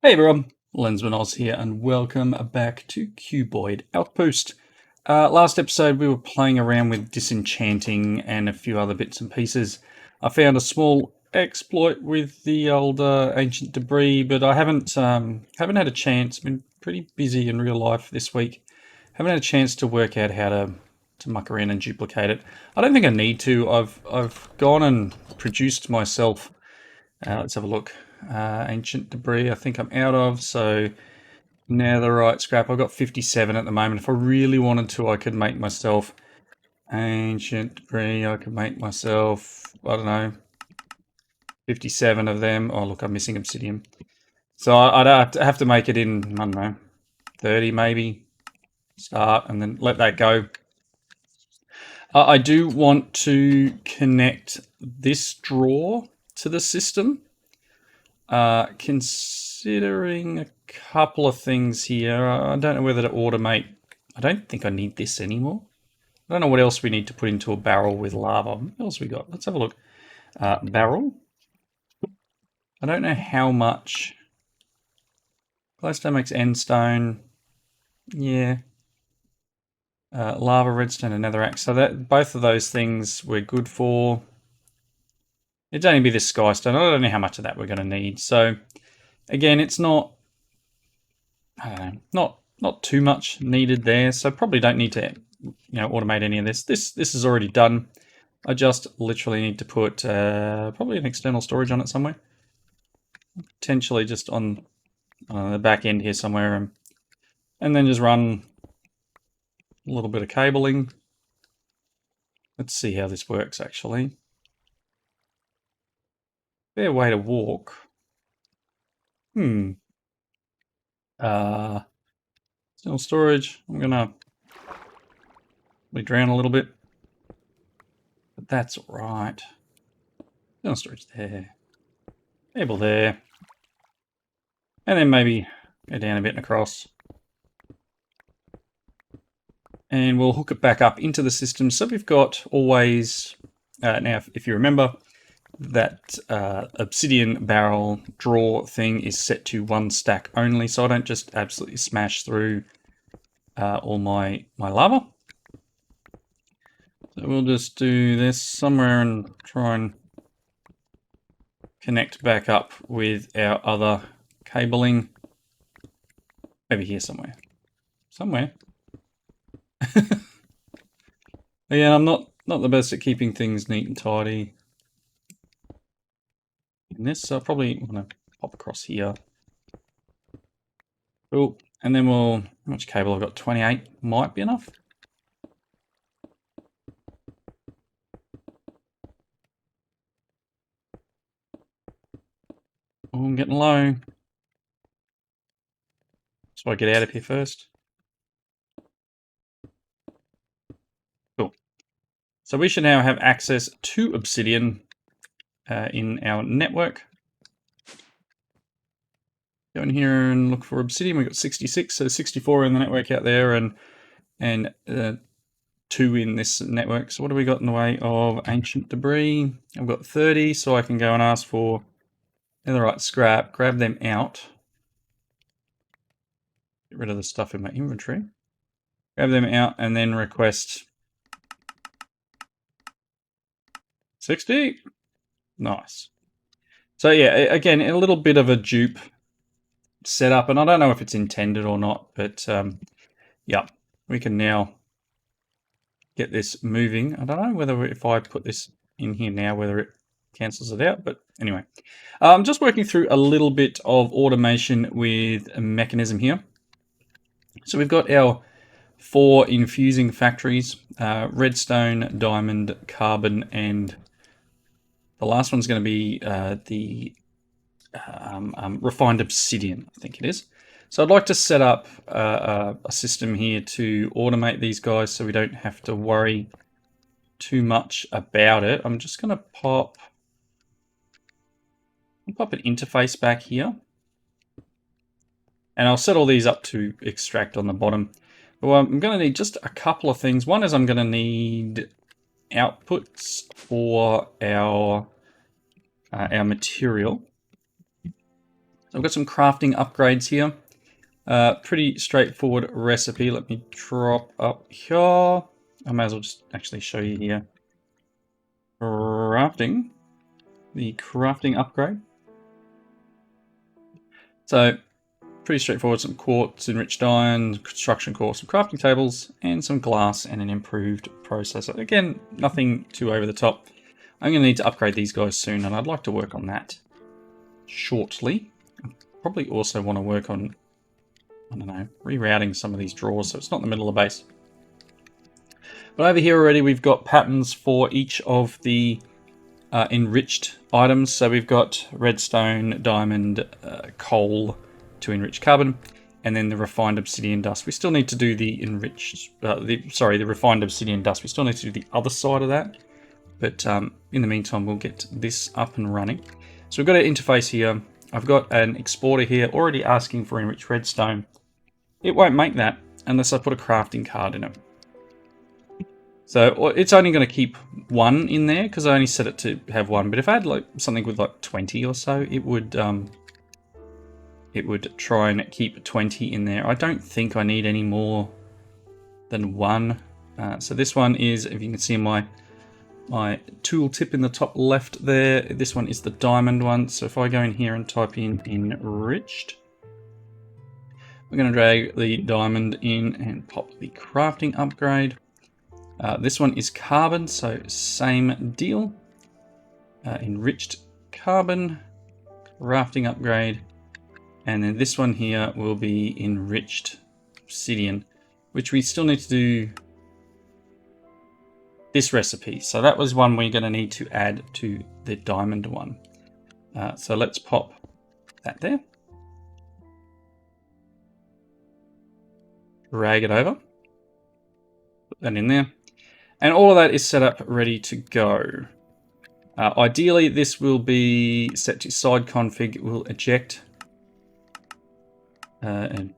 Hey everyone, Lensman Oz here, and welcome back to Cuboid Outpost. Last episode we were playing around with disenchanting and a few other bits and pieces. I found a small exploit with the old ancient debris, but I haven't had a chance. Been pretty busy in real life this week. Haven't had a chance to work out how to muck around and duplicate it. I don't think I need to. I've gone and produced myself. Let's have a look. Ancient debris, I think I'm out of. So netherite scrap. I've got 57 at the moment. If I really wanted to, I could make myself ancient debris. I could make myself, I don't know, 57 of them. Oh, look, I'm missing obsidian. So I'd have to make it in, I don't know, 30 maybe. Start and then let that go. I do want to connect this drawer to the system. Considering a couple of things here, I don't know whether to automate. I don't think I need this anymore. I don't know what else we need to put into a barrel with lava. What else we got? Let's have a look. Barrel. I don't know how much. Glowstone makes end stone. Yeah. Lava, redstone, and netherrack. So that both of those things we're good for. It'd only be this skystone. I don't know how much of that we're going to need. So again, it's not. I don't know, not too much needed there. So probably don't need to, automate any of this. This is already done. I just literally need to put probably an external storage on it somewhere. Potentially just on the back end here somewhere, and then just run a little bit of cabling. Let's see how this works actually. Fair way to walk. External storage. I'm gonna drown a little bit, but that's all right. External storage there. Cable there. And then maybe go down a bit and across. And we'll hook it back up into the system. So we've got always, now if you remember, that obsidian barrel draw thing is set to 1 stack only. So I don't just absolutely smash through all my lava. So we'll just do this somewhere and try and connect back up with our other cabling. Maybe here somewhere. Again, I'm not the best at keeping things neat and tidy in this, so I probably want to pop across here. Cool. And then how much cable I've got? 28 might be enough. Oh, I'm getting low. So I get out of here first. Cool. So we should now have access to obsidian in our network. Go in here and look for obsidian. We've got 66, so 64 in the network out there, and 2 in this network. So what do we got in the way of ancient debris? I've got 30, so I can go and ask for netherite scrap, grab them out. Get rid of the stuff in my inventory. Grab them out and then request 60. Nice. So yeah, again, a little bit of a dupe setup, and I don't know if it's intended or not, but yeah, we can now get this moving. I don't know whether if I put this in here now, whether it cancels it out, but anyway. I'm just working through a little bit of automation with a Mekanism here. So we've got our 4 infusing factories, redstone, diamond, carbon, and the last one's going to be the refined obsidian, I think it is. So I'd like to set up a system here to automate these guys so we don't have to worry too much about it. I'm just going to pop an interface back here. And I'll set all these up to extract on the bottom. But I'm going to need just a couple of things. One is I'm going to need outputs for our material. So I've got some crafting upgrades here. Pretty straightforward recipe. Let me drop up here. I may as well just actually show you here. Crafting. The crafting upgrade. So pretty straightforward. Some quartz, enriched iron, construction core, some crafting tables, and some glass and an improved processor. Again, nothing too over the top. I'm going to need to upgrade these guys soon, and I'd like to work on that shortly. Probably also want to work on, I don't know, rerouting some of these drawers so it's not in the middle of the base. But over here already we've got patterns for each of the enriched items. So we've got redstone, diamond, coal to enrich carbon, and then the refined obsidian dust. We still need to do the enriched, the refined obsidian dust. We still need to do the other side of that. But in the meantime, we'll get this up and running. So we've got an interface here. I've got an exporter here already asking for enriched redstone. It won't make that unless I put a crafting card in it. So it's only going to keep one in there because I only set it to have one. But if I had like something with like 20 or so, it would try and keep 20 in there. I don't think I need any more than one. So this one is, if you can see my tool tip in the top left there, this one is the diamond one. So if I go in here and type in enriched, we're going to drag the diamond in and pop the crafting upgrade. This one is carbon, so same deal. Enriched carbon, crafting upgrade. And then this one here will be enriched obsidian, which we still need to do this recipe. So that was one we're going to need to add to the diamond one. So let's pop that there. Drag it over. Put that in there. And all of that is set up ready to go. Ideally, this will be set to side config. We'll eject. And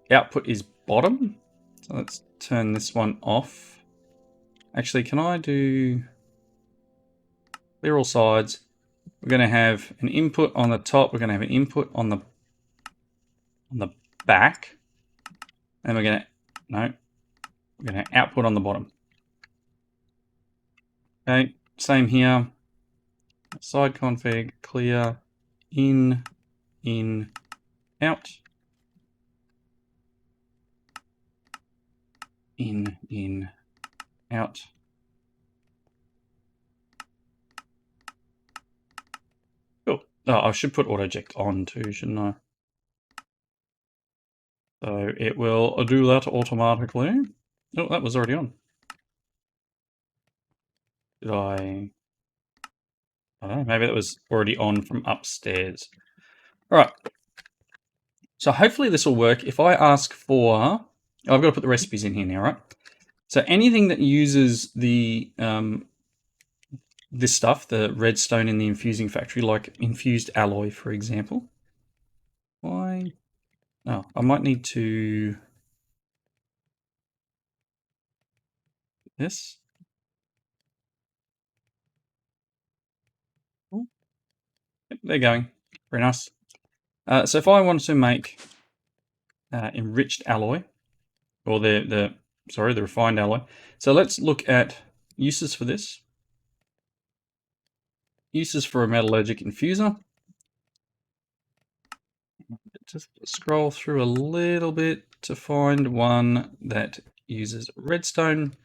output is bottom. So let's turn this one off. Actually, can I do clear all sides? We're going to have an input on the top. We're going to have an input on the back. And we're going to output on the bottom. Okay, same here. Side config, clear, in, out. In, out. Cool. Oh, I should put auto eject on too, shouldn't I? So it will do that automatically. Oh, that was already on. Did I don't know, maybe that was already on from upstairs. All right. So hopefully this will work. If I ask for, I've got to put the recipes in here now, right? So anything that uses the this stuff, the redstone in the infusing factory, like infused alloy, for example. Why? Oh, I might need to this. Oh. Yep, they're going. Very nice. So if I wanted to make enriched alloy, or the refined alloy. So let's look at uses for this. Uses for a metallurgic infuser. Just scroll through a little bit to find one that uses redstone.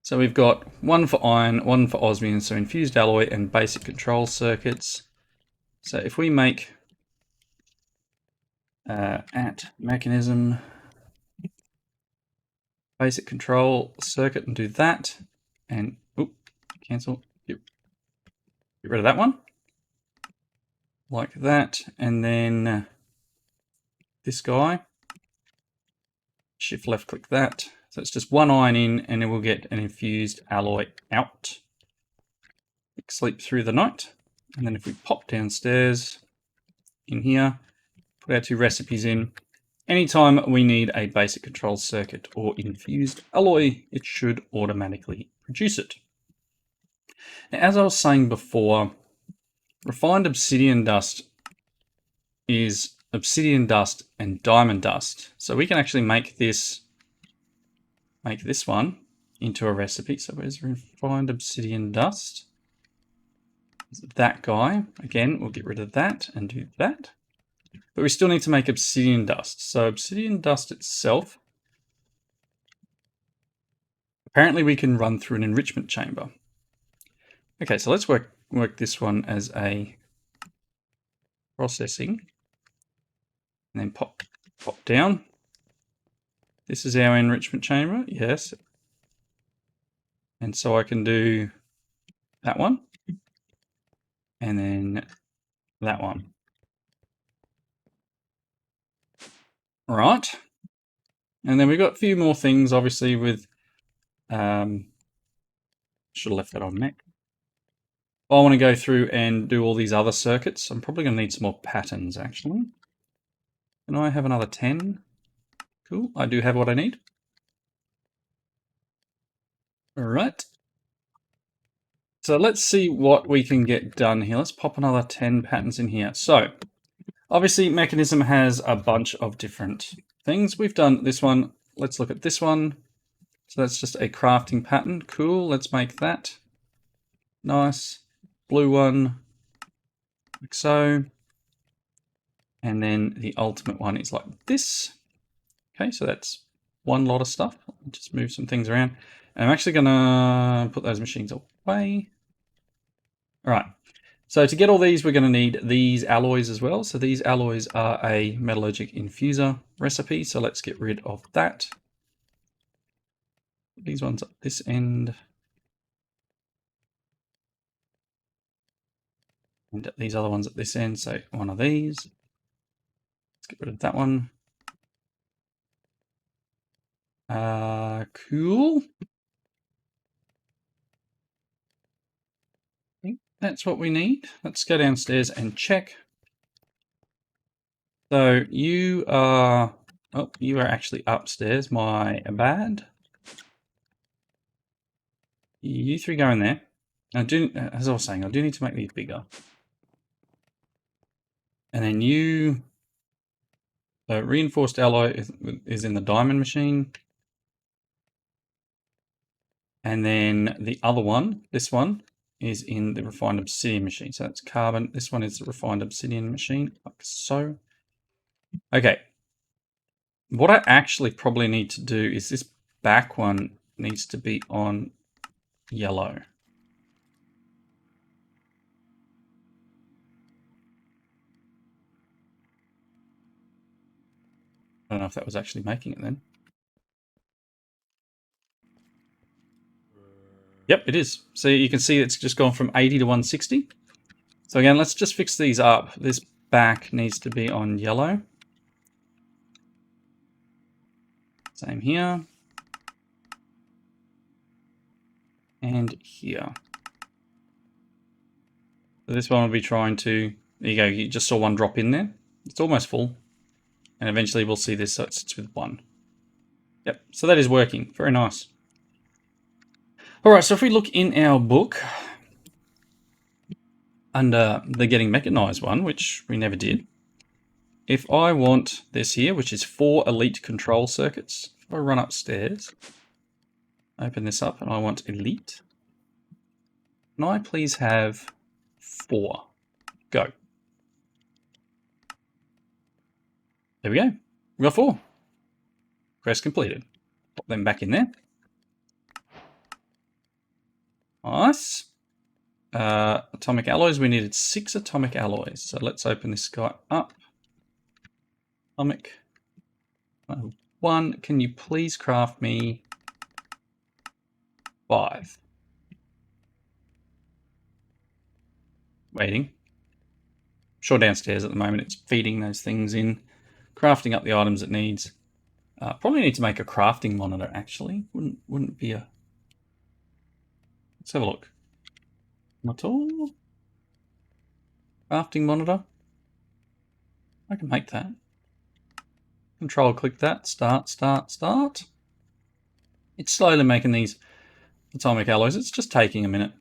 So we've got one for iron, one for osmium, so infused alloy and basic control circuits. So if we make at Mekanism basic control circuit and do that, and cancel, get rid of that one, like that, and then this guy, shift left click that. So it's just one iron in, and then we'll get an infused alloy out. Sleep through the night, and then if we pop downstairs in here, put our two recipes in. Anytime we need a basic control circuit or infused alloy, it should automatically produce it. Now, as I was saying before, refined obsidian dust is obsidian dust and diamond dust. So we can actually make this one into a recipe. So where's refined obsidian dust? That guy. Again, we'll get rid of that and do that. But we still need to make obsidian dust. So obsidian dust itself, apparently we can run through an enrichment chamber. Okay, so let's work this one as a processing. And then pop down. This is our enrichment chamber, yes. And so I can do that one. And then that one. Right. And then we've got a few more things, obviously, with... should have left that on Mac. I want to go through and do all these other circuits. I'm probably going to need some more patterns, actually. Can I have another 10? Cool, I do have what I need. All right. So let's see what we can get done here. Let's pop another 10 patterns in here. So obviously Mekanism has a bunch of different things. We've done this one. Let's look at this one. So that's just a crafting pattern. Cool, let's make that. Nice. Blue one, like so. And then the ultimate one is like this. Okay, so that's one lot of stuff. Just move some things around. And I'm actually gonna put those machines away. All right, so to get all these, we're gonna need these alloys as well. So these alloys are a metallurgic infuser recipe. So let's get rid of that. These ones at this end. And these other ones at this end, so one of these. Let's get rid of that one. Cool. I think that's what we need. Let's go downstairs and check. So you are, oh, you are actually upstairs, my bad. You three go in there. I do, as I was saying, I do need to make these bigger. And then you, reinforced alloy is in the diamond machine. And then the other one, this one, is in the refined obsidian machine. So that's carbon. This one is the refined obsidian machine, like so. Okay. What I actually probably need to do is this back one needs to be on yellow. I don't know if that was actually making it then. Yep, it is. So you can see it's just gone from 80 to 160. So again, let's just fix these up. This back needs to be on yellow. Same here. And here. So this one will be trying to, there you go, you just saw one drop in there. It's almost full. And eventually we'll see this, so it sits with one. Yep, so that is working. Very nice. All right, so if we look in our book, under the getting mechanized one, which we never did, if I want this here, which is 4 elite control circuits, if I run upstairs, open this up, and I want elite, can I please have 4? Go. There we go. We got 4. Quest completed. Pop them back in there. Nice. Atomic alloys, we needed 6 atomic alloys. So let's open this guy up. Atomic 1, can you please craft me 5? Waiting. Sure, downstairs at the moment it's feeding those things in, crafting up the items it needs. Probably need to make a crafting monitor actually. Wouldn't be a... Let's have a look. Not all. Crafting monitor. I can make that. Control click that. Start, start, start. It's slowly making these atomic alloys. It's just taking a minute.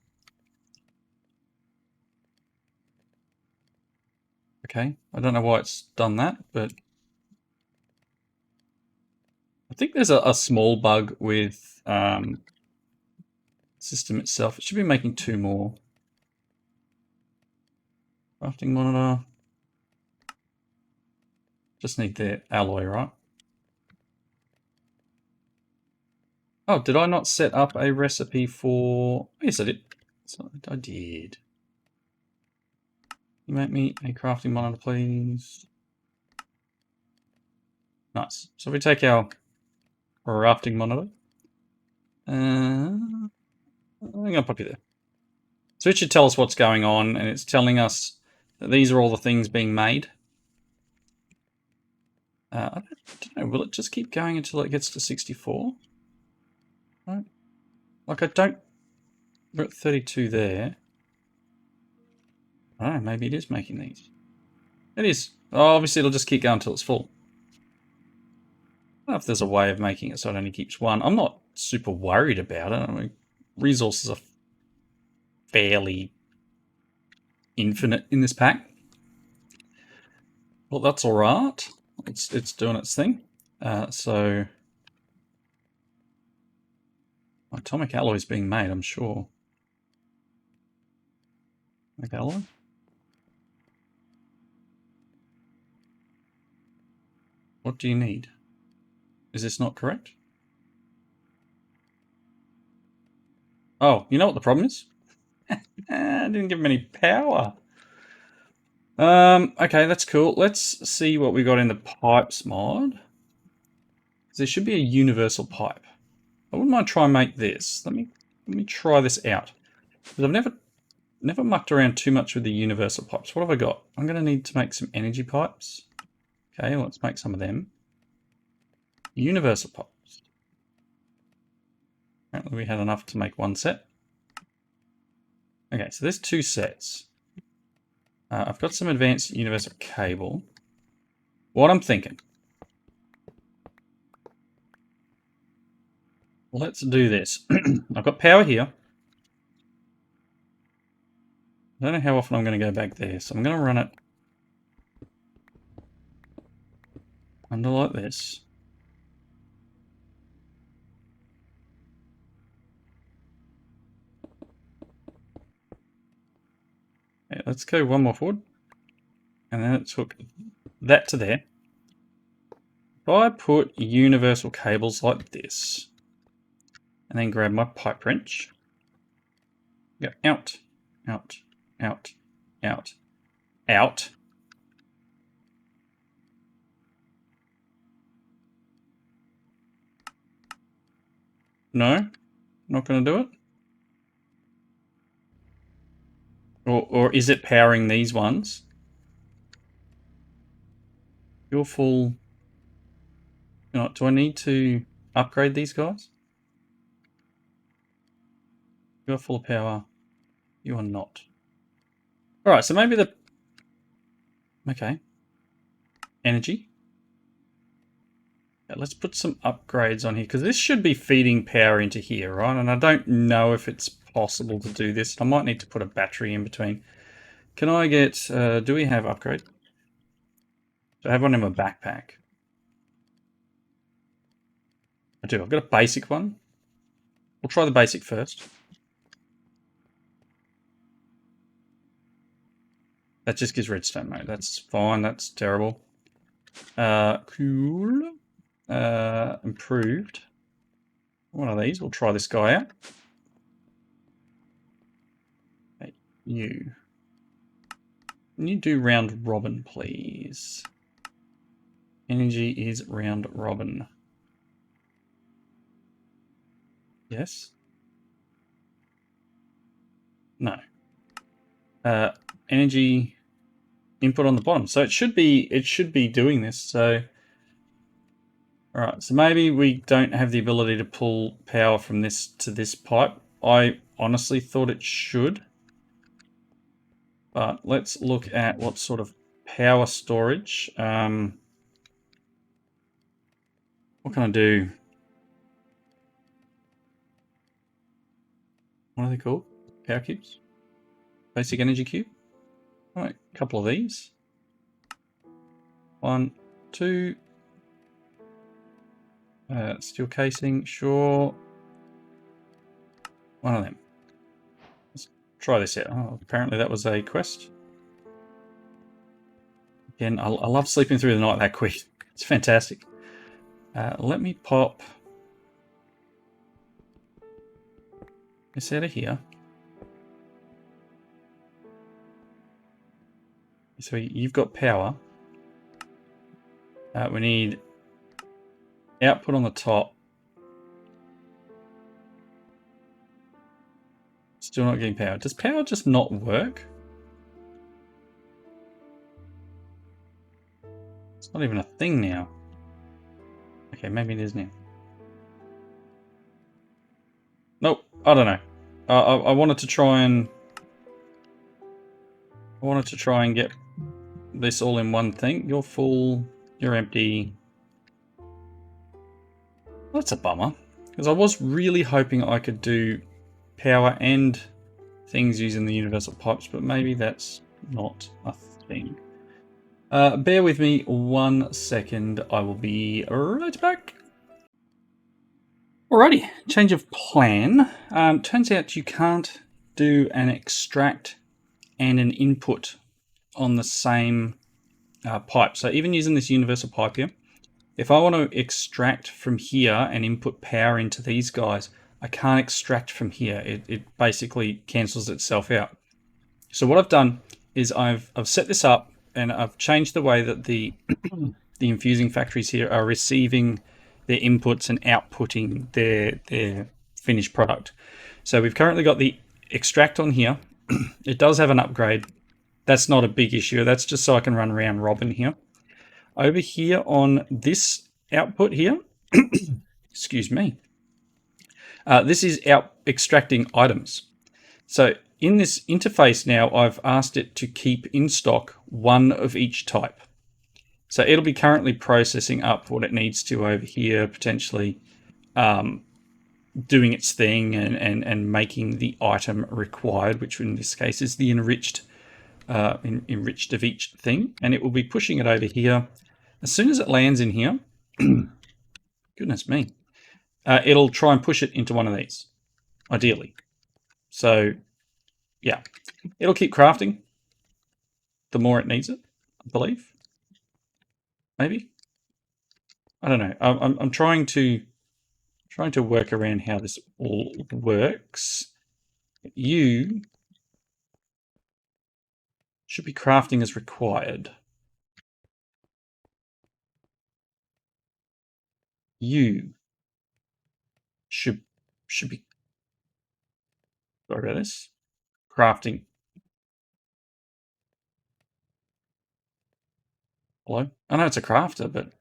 Okay, I don't know why it's done that, but I think there's a small bug with system itself. It should be making 2 more. Crafting monitor. Just need the alloy, right? Oh, did I not set up a recipe for... Yes, I did. So I did. You make me a crafting monitor, please. Nice. So we take our crafting monitor. I'm going to pop you there. So it should tell us what's going on, and it's telling us that these are all the things being made. I don't know, will it just keep going until it gets to 64? Right. Like I don't... We're at 32 there. I don't know, maybe it is making these. It is. Oh, obviously it'll just keep going until it's full. I don't know if there's a way of making it so it only keeps one. I'm not super worried about it. I mean, resources are fairly infinite in this pack. Well, that's all right. It's doing its thing. So atomic alloy is being made, I'm sure. Atomic alloy. What do you need? Is this not correct? Oh, you know what the problem is? I didn't give him any power. Okay, that's cool. Let's see what we got in the pipes mod. There should be a universal pipe. I wouldn't mind trying to make this. Let me try this out. Because I've never mucked around too much with the universal pipes. What have I got? I'm going to need to make some energy pipes. Okay, let's make some of them. Universal pipes. Apparently we had enough to make one set. Okay, so there's 2 sets. I've got some advanced universal cable. What I'm thinking. Let's do this. I've got power here. I don't know how often I'm going to go back there, so I'm going to run it under like this. Okay, let's go one more forward. And then let's hook that to there. If I put universal cables like this, and then grab my pipe wrench, go out, out, out, out, out. No, not going to do it. Or is it powering these ones? You're full. You know, do I need to upgrade these guys? You're full of power. You are not. All right, so maybe the... Okay. Energy. Yeah, let's put some upgrades on here, because this should be feeding power into here, right? And I don't know if it's possible to do this. I might need to put a battery in between. Can I get... do we have upgrade? Do I have one in my backpack? I do. I've got a basic one. We'll try the basic first. That just gives redstone mode. That's fine. That's terrible. Cool. Improved. One of these. We'll try this guy out. Hey, you. Can you do round robin, please? Energy is round robin. Yes? No. Energy input on the bottom. So it should be doing this. So alright, so maybe we don't have the ability to pull power from this to this pipe. I honestly thought it should. But let's look at what sort of power storage. What can I do? What are they called? Power cubes? Basic energy cube? All right, a couple of these. 1, 2. Steel casing, sure. One of them. Let's try this out. Oh, apparently that was a quest. Again, I love sleeping through the night that quick. It's fantastic. Let me pop this out of here. So you've got power. We need output on the top. Still not getting power. Does power just not work? It's not even a thing now. Okay, maybe it is now. Nope, I don't know. I wanted to try and get this all in one thing. You're full. You're empty. That's a bummer, because I was really hoping I could do power and things using the universal pipes, but maybe that's not a thing. Bear with me 1 second. I will be right back. Alrighty, change of plan. Turns out you can't do an extract and an input on the same pipe. So even using this universal pipe here, if I want to extract from here and input power into these guys, I can't extract from here. It basically cancels itself out. So what I've done is I've set this up and I've changed the way that the infusing factories here are receiving their inputs and outputting their finished product. So we've currently got the extract on here. It does have an upgrade. That's not a big issue. That's just so I can run around robin here. Over here on this output here, excuse me, this is extracting items. So in this interface now, I've asked it to keep in stock one of each type. So it'll be currently processing up what it needs to over here, potentially doing its thing and making the item required, which in this case is the enriched of each thing. And it will be pushing it over here. As soon as it lands in here, goodness me, it'll try and push it into one of these, ideally. So yeah, it'll keep crafting the more it needs it, I believe. Maybe. I don't know. I'm trying to work around how this all works. You should be crafting as required. You should be, sorry about this, crafting. Hello? I know it's a crafter, but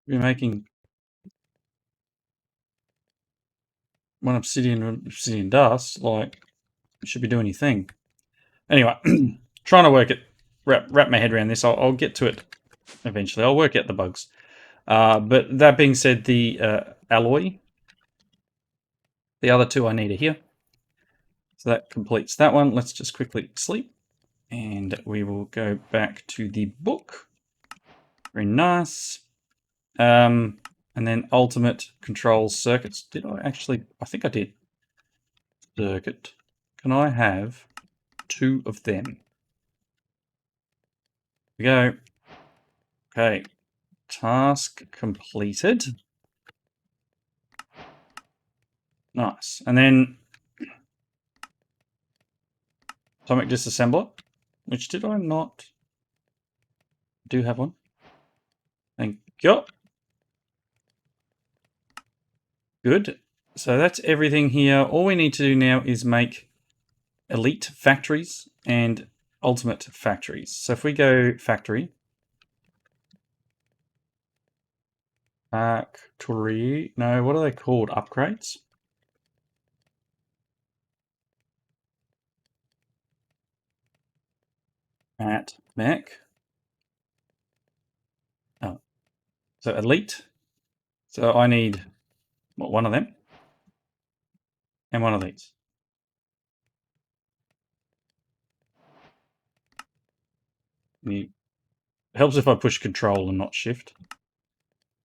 you're making one obsidian dust, like, you should be doing your thing. Anyway, trying to work it, wrap my head around this. I'll get to it eventually. I'll work out the bugs. But that being said, the alloy, the other two I need are here. So that completes that one. Let's just quickly sleep. And we will go back to the book. Very nice. And then ultimate control circuits. Did I actually? I think I did. Circuit. Can I have 2 of them? Here we go. Okay. Task completed. Nice. And then atomic disassembler, which did I not do have one? Thank you. Good. So that's everything here. All we need to do now is make elite factories and ultimate factories. So if we go factory, factory, no, what are they called? Upgrades? At Mac. Oh, so elite. So I need what, one of them and one of these. It helps if I push control and not shift.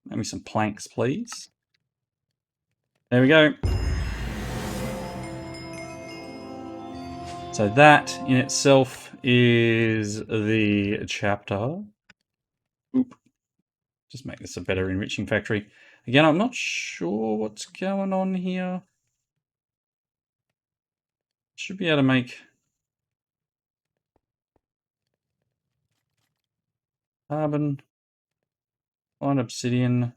Give me some planks, please. There we go. So that in itself is the chapter. Oop. Just make this a better enriching factory. Again, I'm not sure what's going on here. Should be able to make carbon, find obsidian,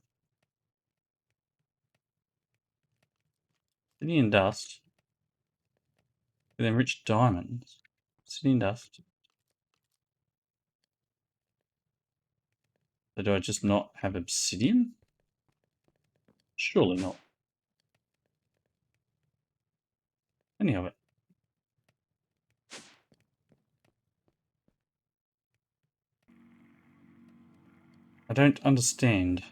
obsidian dust, with enriched diamonds, obsidian dust. So do I just not have obsidian? Surely not. Any of it. I don't understand.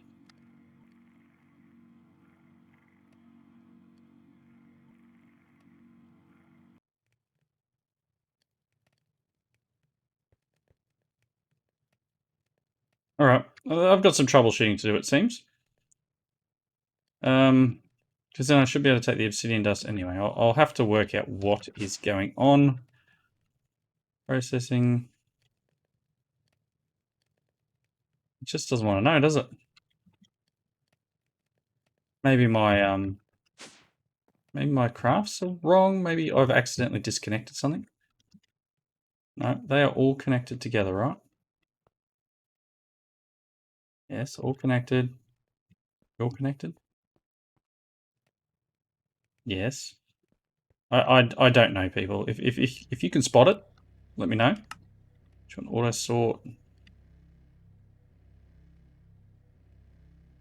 Alright, I've got some troubleshooting to do, it seems. Because then I should be able to take the obsidian dust anyway. I'll have to work out what is going on. Processing. It just doesn't want to know, does it? Maybe my crafts are wrong. Maybe I've accidentally disconnected something. No, they are all connected together, right? Yes, all connected. All connected? Yes. I don't know, people. If you can spot it, let me know. Which one? Auto sort.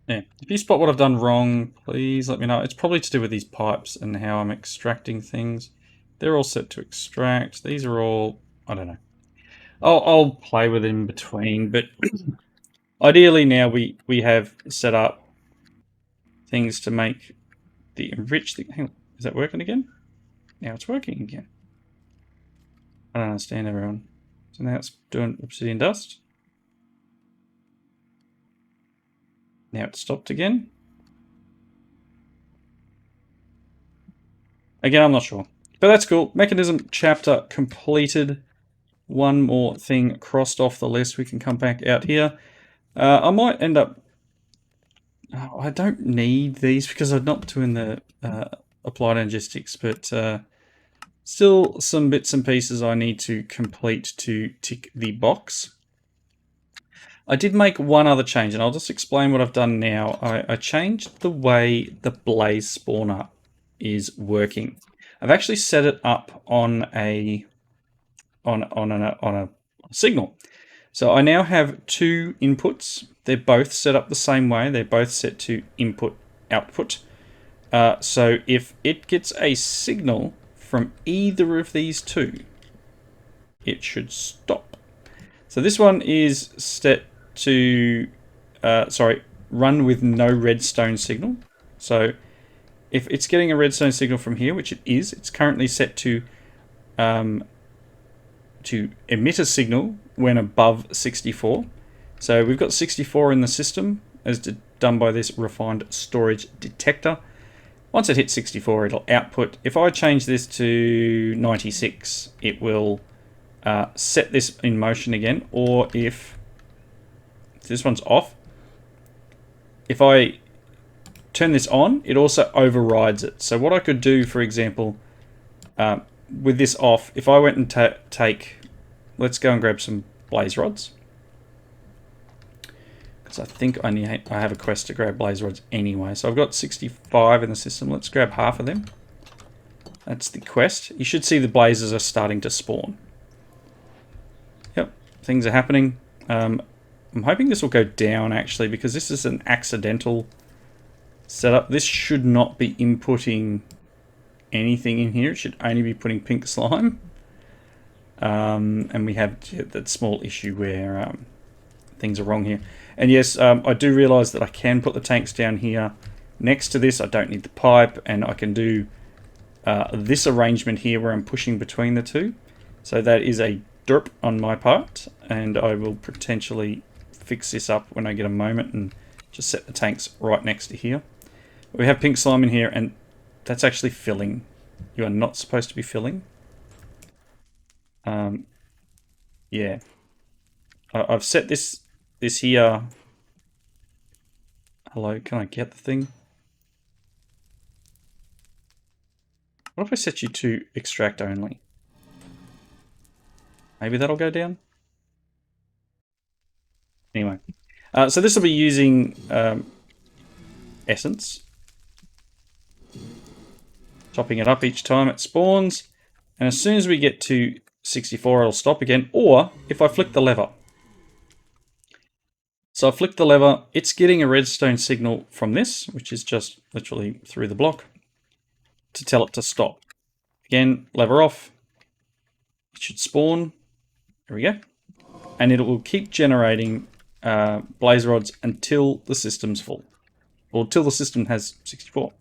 Yeah. If you spot what I've done wrong, please let me know. It's probably to do with these pipes and how I'm extracting things. They're all set to extract. These are all, I don't know. I'll play with it in between, but ideally now we have set up things to make the enriched thing. Hang on, is that working again? Now it's working again. I don't understand, everyone. So now it's doing obsidian dust. Now it's stopped again. Again, I'm not sure. But that's cool. Mechanism chapter completed. One more thing crossed off the list. We can come back out here. I might end up... I don't need these because I'm not doing the applied logistics, but still some bits and pieces I need to complete to tick the box. I did make one other change, and I'll just explain what I've done now. I changed the way the blaze spawner is working. I've actually set it up on a signal. So I now have two inputs. They're both set up the same way. They're both set to input output. So if it gets a signal from either of these two, it should stop. So this one is set to run with no redstone signal. So if it's getting a redstone signal from here, which it is, it's currently set to emit a signal when above 64. So we've got 64 in the system as done by this refined storage detector. Once it hits 64, it'll output. If I change this to 96, it will set this in motion again. Or if this one's off, if I turn this on, it also overrides it. So what I could do, for example, with this off, if I went and take, let's go and grab some blaze rods. Because I think I have a quest to grab blaze rods anyway. So I've got 65 in the system. Let's grab half of them. That's the quest. You should see the blazes are starting to spawn. Yep, things are happening. I'm hoping this will go down actually, because this is an accidental setup. This should not be inputting anything in here. It should only be putting pink slime. And we have that small issue where things are wrong here. And yes, I do realize that I can put the tanks down here next to this. I don't need the pipe, and I can do this arrangement here where I'm pushing between the two. So that is a derp on my part, and I will potentially fix this up when I get a moment and just set the tanks right next to here. We have pink slime in here, and that's actually filling. You are not supposed to be filling. Yeah. I've set this here. Hello, can I get the thing? What if I set you to extract only? Maybe that'll go down? Anyway. So this will be using essence. Topping it up each time it spawns. And as soon as we get to 64, it'll stop again. Or if I flick the lever. So I flick the lever. It's getting a redstone signal from this, which is just literally through the block, to tell it to stop. Again, lever off. It should spawn. There we go. And it will keep generating blaze rods until the system's full. Or until the system has 64.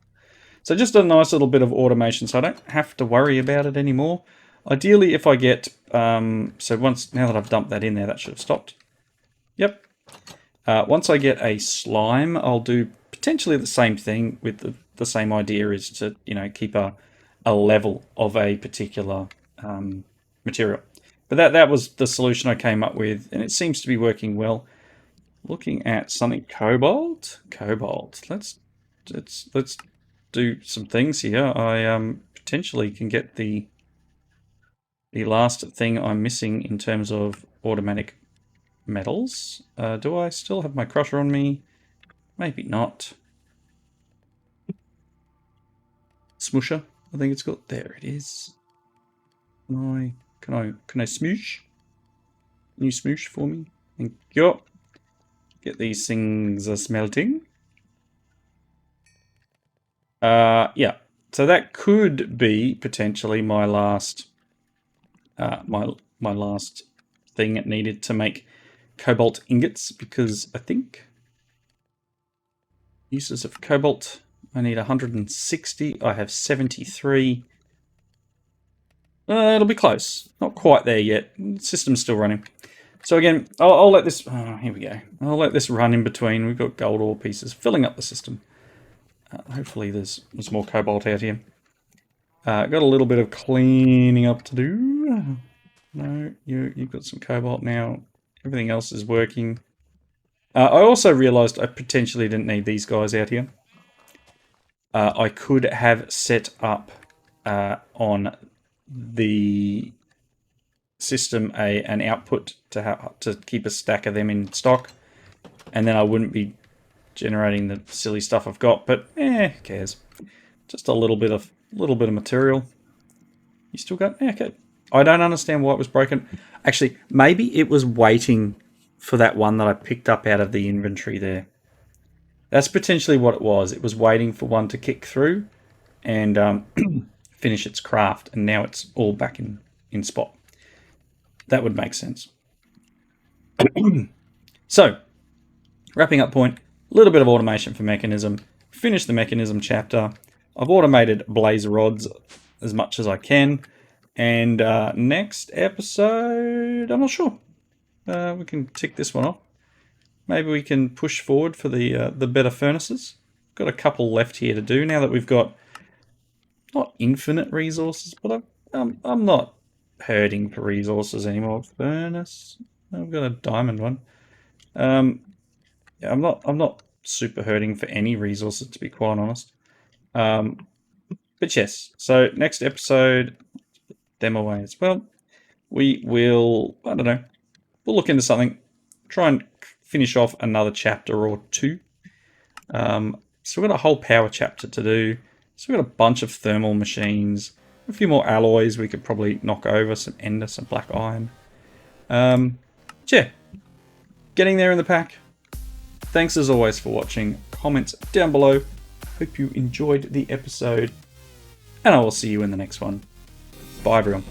So just a nice little bit of automation, so I don't have to worry about it anymore. Ideally, if I get... now that I've dumped that in there, that should have stopped. Yep. Once I get a slime, I'll do potentially the same thing with the same idea, is to, you know, keep a level of a particular material. But that was the solution I came up with, and it seems to be working well. Looking at something Cobalt. Let's do some things here. I potentially can get the last thing I'm missing in terms of automatic metals. Do I still have my crusher on me? Maybe not. Smoosher, I think it's called. There it is. Can I smoosh? Can you smoosh for me? Thank you. Get these things smelting. Yeah. So that could be potentially my last my last thing it needed to make cobalt ingots, because I think uses of cobalt, I need 160. I have 73. It'll be close. Not quite there yet. The system's still running. So again, I'll let this... here we go. I'll let this run in between. We've got gold ore pieces filling up the system. Hopefully there's more cobalt out here. Got a little bit of cleaning up to do. No, you've got some cobalt now. Everything else is working. I also realised I potentially didn't need these guys out here. I could have set up on the system an output to keep a stack of them in stock, and then I wouldn't be generating the silly stuff I've got. But who cares? Just a little bit of material. You still got okay. I don't understand why it was broken. Actually, maybe it was waiting for that one that I picked up out of the inventory there. That's potentially what it was. It was waiting for one to kick through and finish its craft, and now it's all back in spot. That would make sense. So, wrapping up point, a little bit of automation for Mekanism. Finish the Mekanism chapter. I've automated blaze rods as much as I can. And next episode, I'm not sure. We can tick this one off. Maybe we can push forward for the better furnaces. Got a couple left here to do now that we've got not infinite resources, but I'm not hurting for resources anymore. Furnace. I've got a diamond one. Yeah, I'm not super hurting for any resources, to be quite honest. But yes, so next episode, them away as well. We will, I don't know, we'll look into something, try and finish off another chapter or two. So we've got a whole power chapter to do. So we've got a bunch of thermal machines, a few more alloys we could probably knock over, some ender, some black iron. Yeah, getting there in the pack. Thanks as always for watching. Comments down below. Hope you enjoyed the episode, and I will see you in the next one. Bye everyone.